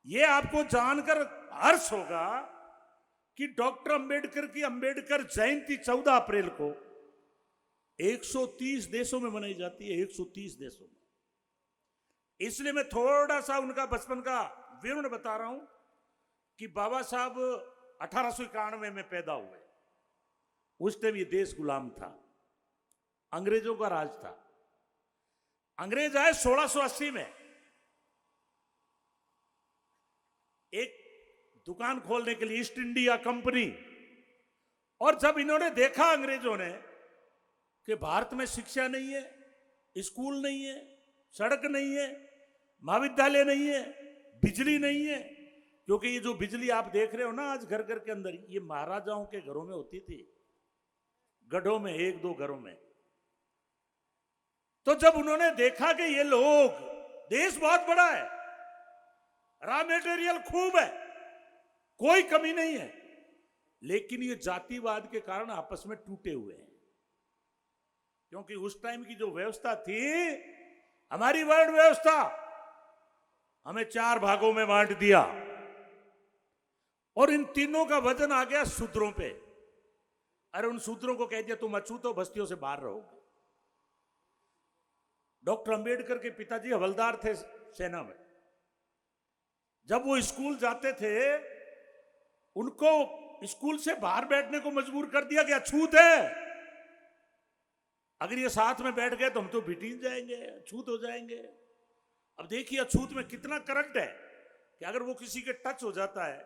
ये आपको जानकर हर्ष होगा कि डॉक्टर अंबेडकर की अंबेडकर जयंती 14 अप्रैल को 130 देशों में मनाई जाती है। 130 देशों में। इसलिए मैं थोड़ा सा उनका बचपन का विवरण बता रहा हूं कि बाबा साहब 1891 में पैदा हुए। उस टाइम ये देश गुलाम था, अंग्रेजों का राज था। अंग्रेज आए 1680 में एक दुकान खोलने के लिए, ईस्ट इंडिया कंपनी। और जब इन्होंने देखा अंग्रेजों ने कि भारत में शिक्षा नहीं है, स्कूल नहीं है, सड़क नहीं है, महाविद्यालय नहीं है, बिजली नहीं है, क्योंकि ये जो बिजली आप देख रहे हो ना आज घर घर के अंदर, ये महाराजाओं के घरों में होती थी, गढ़ों में, एक दो घरों में। तो जब उन्होंने देखा कि ये लोग, देश बहुत बड़ा है, रॉ मेटेरियल खूब है, कोई कमी नहीं है, लेकिन ये जातिवाद के कारण आपस में टूटे हुए हैं। क्योंकि उस टाइम की जो व्यवस्था थी, हमारी वर्ण व्यवस्था, हमें 4 भागों में बांट दिया और इन तीनों का वजन आ गया शूद्रों पे। अरे उन शूद्रों को कह दिया तुम अछूत हो, बस्तियों से बाहर रहोगे। डॉक्टर अंबेडकर के पिताजी हवलदार थे सेना में। जब वो स्कूल जाते थे, उनको स्कूल से बाहर बैठने को मजबूर कर दिया कि अछूत है, अगर ये साथ में बैठ गए तो हम तो बिटीन जाएंगे, अछूत हो जाएंगे। अब देखिए अछूत में कितना करंट है कि अगर वो किसी के टच हो जाता है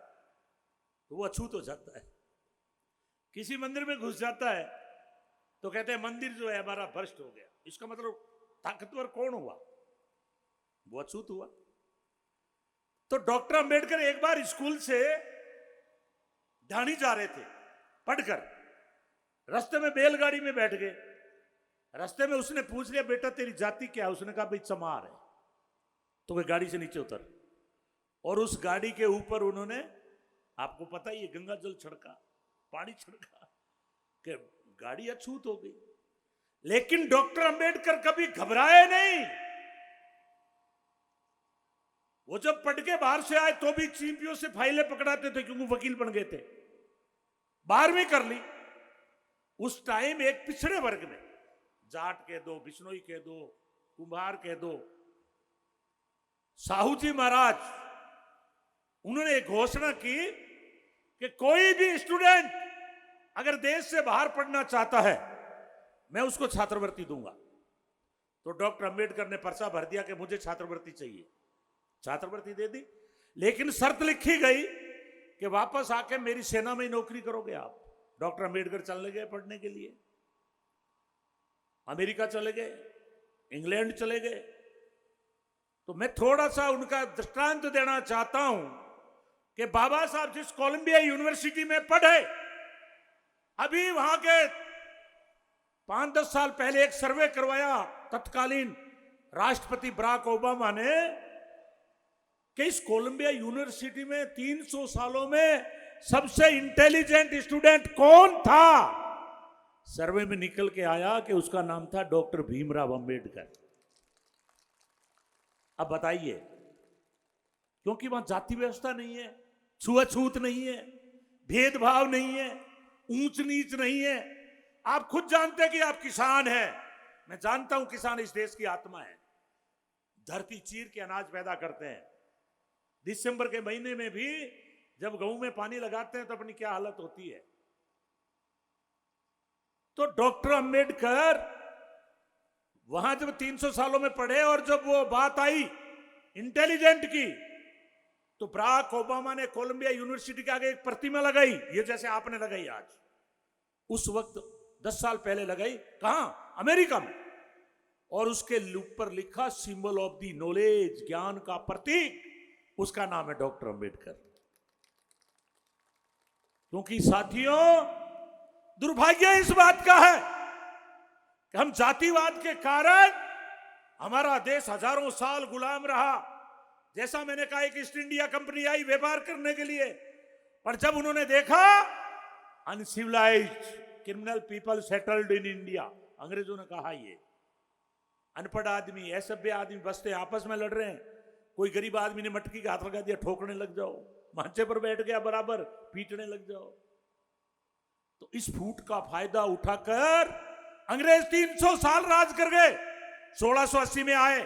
तो वो अछूत हो जाता है। किसी मंदिर में घुस जाता है तो कहते हैं मंदिर जो है हमारा भ्रष्ट हो गया। इसका मतलब ताकतवर कौन हुआ? वो अछूत हुआ। तो डॉक्टर अंबेडकर एक बार स्कूल से ढाणी जा रहे थे पढ़कर, रास्ते में बैलगाड़ी में बैठ गए। रास्ते में उसने पूछ लिया बेटा तेरी जाति क्या है? उसने कहा भाई चमार है। तो वे गाड़ी से नीचे उतर और उस गाड़ी के ऊपर उन्होंने, आपको पता ही है, गंगा जल छिड़का, पानी छिड़का कि गाड़ी अछूत हो गई। लेकिन डॉक्टर अंबेडकर कभी घबराए नहीं। वो जब पढ़ के बाहर से आए तो भी चींपियों से फाइलें पकड़ाते थे, क्योंकि वकील बन गए थे, 12वीं कर ली। उस टाइम एक पिछड़े वर्ग में, जाट कह दो, बिश्नोई कह दो, कुम्हार कह दो, साहू जी महाराज, उन्होंने एक घोषणा की कि कोई भी स्टूडेंट अगर देश से बाहर पढ़ना चाहता है मैं उसको छात्रवृत्ति दूंगा। तो डॉक्टर अंबेडकर ने पर्चा भर दिया कि मुझे छात्रवृत्ति चाहिए। छात्रवृत्ति दे दी, लेकिन शर्त लिखी गई कि वापस आके मेरी सेना में ही नौकरी करोगे आप। डॉक्टर अंबेडकर चले गए पढ़ने के लिए, अमेरिका चले गए, इंग्लैंड चले गए। तो मैं थोड़ा सा उनका दृष्टांत देना चाहता हूं कि बाबा साहब जिस कोलंबिया यूनिवर्सिटी में पढ़े, अभी वहां के 5-10 साल पहले एक सर्वे करवाया तत्कालीन राष्ट्रपति बराक ओबामा ने कि इस कोलंबिया यूनिवर्सिटी में 300 सालों में सबसे इंटेलिजेंट स्टूडेंट कौन था। सर्वे में निकल के आया कि उसका नाम था डॉक्टर भीमराव अंबेडकर। अब बताइए, क्योंकि वहां जाति व्यवस्था नहीं है, छुआछूत नहीं है, भेदभाव नहीं है, ऊंच नीच नहीं है। आप खुद जानते हैं कि आप किसान हैं, मैं जानता हूं किसान इस देश की आत्मा है, धरती चीर के अनाज पैदा करते हैं। दिसंबर के महीने में भी जब गेहूं में पानी लगाते हैं तो अपनी क्या हालत होती है। तो डॉक्टर अंबेडकर वहां जब 300 सालों में पढ़े और जब वो बात आई इंटेलिजेंट की, तो बराक ओबामा ने कोलंबिया यूनिवर्सिटी के आगे एक प्रतिमा लगाई, ये जैसे आपने लगाई आज। उस वक्त 10 साल पहले लगाई, कहां? अमेरिका में। और उसके ऊपर लिखा सिंबल ऑफ द नॉलेज, ज्ञान का प्रतीक, उसका नाम है डॉक्टर अंबेडकर। क्योंकि साथियों, दुर्भाग्य इस बात का है कि हम जातिवाद के कारण हमारा देश हजारों साल गुलाम रहा। जैसा मैंने कहा, एक ईस्ट इंडिया कंपनी आई व्यापार करने के लिए, पर जब उन्होंने देखा uncivilised criminal people settled in India, अंग्रेजों ने कहा ये अनपढ़ आदमी, असभ्य आदमी बसते आपस में लड़ रहे हैं, कोई गरीब आदमी ने मटकी का हाथ लगा दिया, ठोकने लग जाओ, मांचे पर बैठ गया बराबर पीटने लग जाओ। तो इस फूट का फायदा उठाकर अंग्रेज 300 साल राज कर गए। 1680 में आए,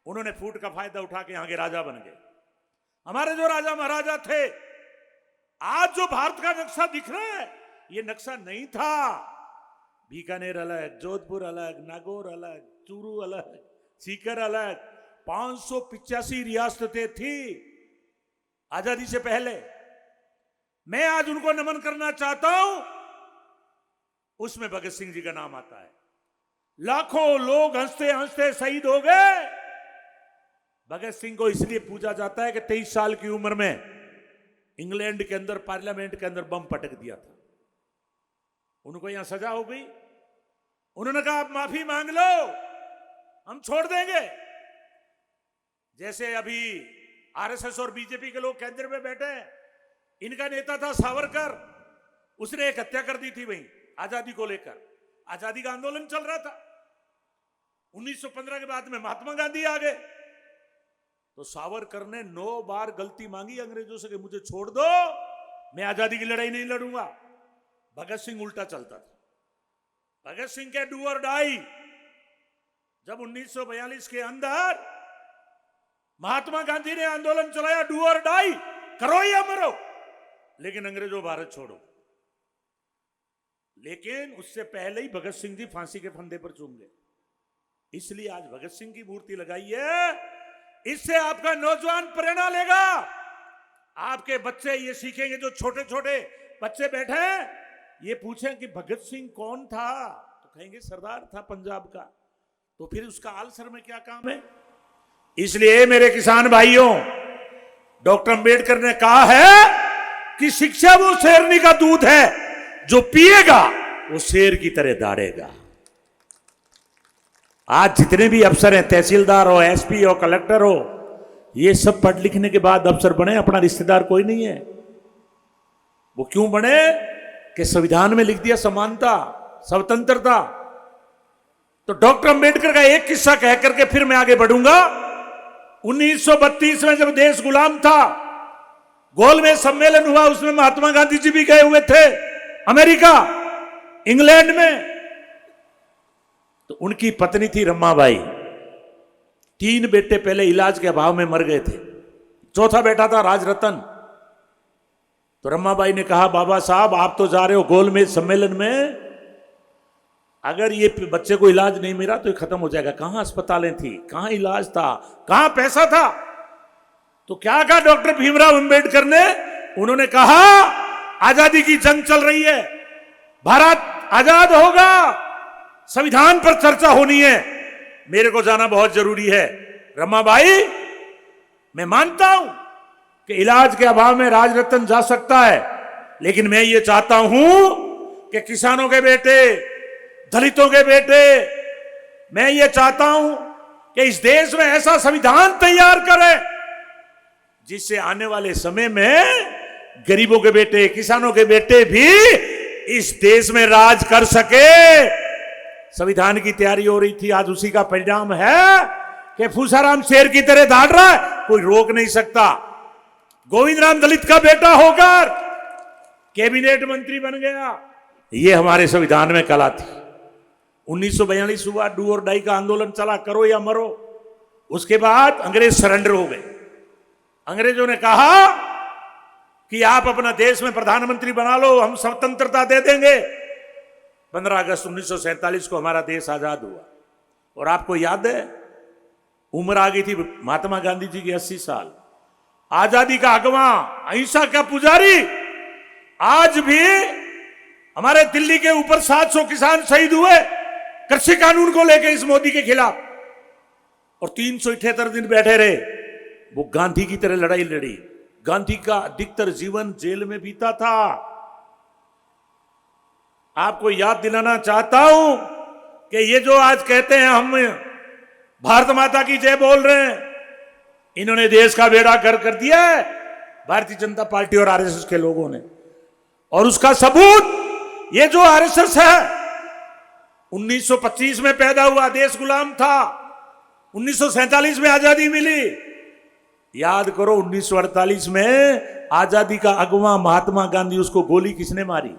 उन्होंने फूट का फायदा उठा के यहां के राजा बन गए। हमारे जो राजा महाराजा थे, आज जो भारत का नक्शा दिख रहा है, ये नक्शा नहीं था। बीकानेर अलग, जोधपुर अलग, नागौर अलग, चूरू अलग, सीकर अलग, 585 रियासतें थी आजादी से पहले। मैं आज उनको नमन करना चाहता हूं, उसमें भगत सिंह जी का नाम आता है। लाखों लोग हंसते हंसते शहीद हो गए। भगत सिंह को इसलिए पूजा जाता है कि 23 साल की उम्र में इंग्लैंड के अंदर पार्लियामेंट के अंदर बम पटक दिया था। उनको यहां सजा हो गई। उन्होंने कहा आप माफी मांग लो, हम छोड़ देंगे। जैसे अभी आरएसएस और बीजेपी के लोग केंद्र में बैठे हैं, इनका नेता था सावरकर, उसने एक हत्या कर दी थी वहीं आजादी को लेकर। आजादी का आंदोलन चल रहा था। 1915 के बाद में महात्मा गांधी आ गए, तो सावरकर ने 9 बार गलती मांगी अंग्रेजों से कि मुझे छोड़ दो, मैं आजादी की लड़ाई नहीं लड़ूंगा। भगत सिंह उल्टा चलता था। भगत सिंह के डू और डाई। जब 1942 के अंदर महात्मा गांधी ने आंदोलन चलाया, डू और डाई, करो या मरो, लेकिन अंग्रेजों भारत छोड़ो। लेकिन उससे पहले ही भगत सिंह जी फांसी के फंदे पर चूम गए। इसलिए आज भगत सिंह की मूर्ति लगाई है। इससे आपका नौजवान प्रेरणा लेगा। आपके बच्चे ये सीखेंगे, जो छोटे छोटे बच्चे बैठे हैं, ये पूछें कि भगत सिंह कौन था, तो कहेंगे सरदार था पंजाब का। तो फिर उसका आलसर में क्या काम है? इसलिए मेरे किसान भाइयों, डॉक्टर अंबेडकर ने कहा है कि शिक्षा वो शेरनी का दूध है, जो पिएगा वो शेर की तरह दौड़ेगा। आज जितने भी अफसर हैं, तहसीलदार हो, एसपी हो, कलेक्टर हो, ये सब पढ़ लिखने के बाद अफसर बने, अपना रिश्तेदार कोई नहीं है। वो क्यों बने? कि संविधान में लिख दिया समानता, स्वतंत्रता। तो डॉक्टर अंबेडकर का एक किस्सा कह करके फिर मैं आगे बढ़ूंगा। 1932 में जब देश गुलाम था, गोलमेज सम्मेलन हुआ, उसमें महात्मा गांधी जी भी गए हुए थे अमेरिका, इंग्लैंड में। तो उनकी पत्नी थी रमाबाई। 3 बेटे पहले इलाज के अभाव में मर गए थे, चौथा बेटा था राजरतन। तो रमाबाई ने कहा, बाबा साहब आप तो जा रहे हो गोलमेज सम्मेलन में, अगर ये बच्चे को इलाज नहीं मिला तो ये खत्म हो जाएगा। कहां अस्पतालें थी, कहां इलाज था, कहां पैसा था? तो क्या कहा डॉक्टर भीमराव अंबेडकर ने? उन्होंने कहा आजादी की जंग चल रही है, भारत आजाद होगा, संविधान पर चर्चा होनी है, मेरे को जाना बहुत जरूरी है। रमाबाई, मैं मानता हूं कि इलाज के अभाव में राजरतन जा सकता है, लेकिन मैं ये चाहता हूं कि किसानों के बेटे, दलितों के बेटे, मैं ये चाहता हूं कि इस देश में ऐसा संविधान तैयार करें जिससे आने वाले समय में गरीबों के बेटे, किसानों के बेटे भी इस देश में राज कर सके। संविधान की तैयारी हो रही थी, आज उसी का परिणाम है कि फूसाराम शेर की तरह दौड़ रहा है, कोई रोक नहीं सकता। गोविंद राम दलित का बेटा होकर कैबिनेट मंत्री बन गया। ये हमारे संविधान में कला थी। 1942 हुआ, डू और डाई का आंदोलन चला, करो या मरो। उसके बाद अंग्रेज सरेंडर हो गए। अंग्रेजों ने कहा कि आप अपना देश में प्रधानमंत्री बना लो, हम स्वतंत्रता दे देंगे। 15 अगस्त 1947 को हमारा देश आजाद हुआ। और आपको याद है, उम्र आ गई थी महात्मा गांधी जी की 80 साल। आजादी का अगवा, अहिंसा का पुजारी। आज भी हमारे दिल्ली के ऊपर 700 किसान शहीद हुए कृषि कानून को लेकर इस मोदी के खिलाफ, और 378 दिन बैठे रहे। वो गांधी की तरह लड़ाई लड़ी। गांधी का अधिकतर जीवन जेल में बीता था। आपको याद दिलाना चाहता हूं कि ये जो आज कहते हैं हम भारत माता की जय बोल रहे हैं, इन्होंने देश का बेड़ा गर्क कर दिया है भारतीय जनता पार्टी और आरएसएस के लोगों ने। और उसका सबूत ये जो आरएसएस है, 1925 में पैदा हुआ, देश गुलाम था, 1947 में आजादी मिली, याद करो 1948 में आजादी का अगवा महात्मा गांधी, उसको गोली किसने मारी?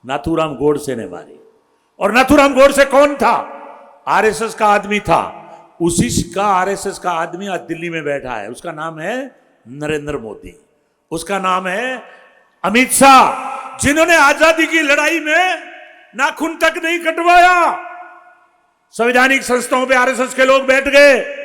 नाथूराम गोडसे ने मारी। और नाथूराम गोडसे कौन था? आरएसएस का आदमी था। उसी का आरएसएस का आदमी आज दिल्ली में बैठा है। उसका नाम है नरेंद्र मोदी, उसका नाम है अमित शाह, जिन्होंने आजादी की लड़ाई में नाखून तक नहीं कटवाया। संवैधानिक संस्थाओं पे आरएसएस के लोग बैठ गए।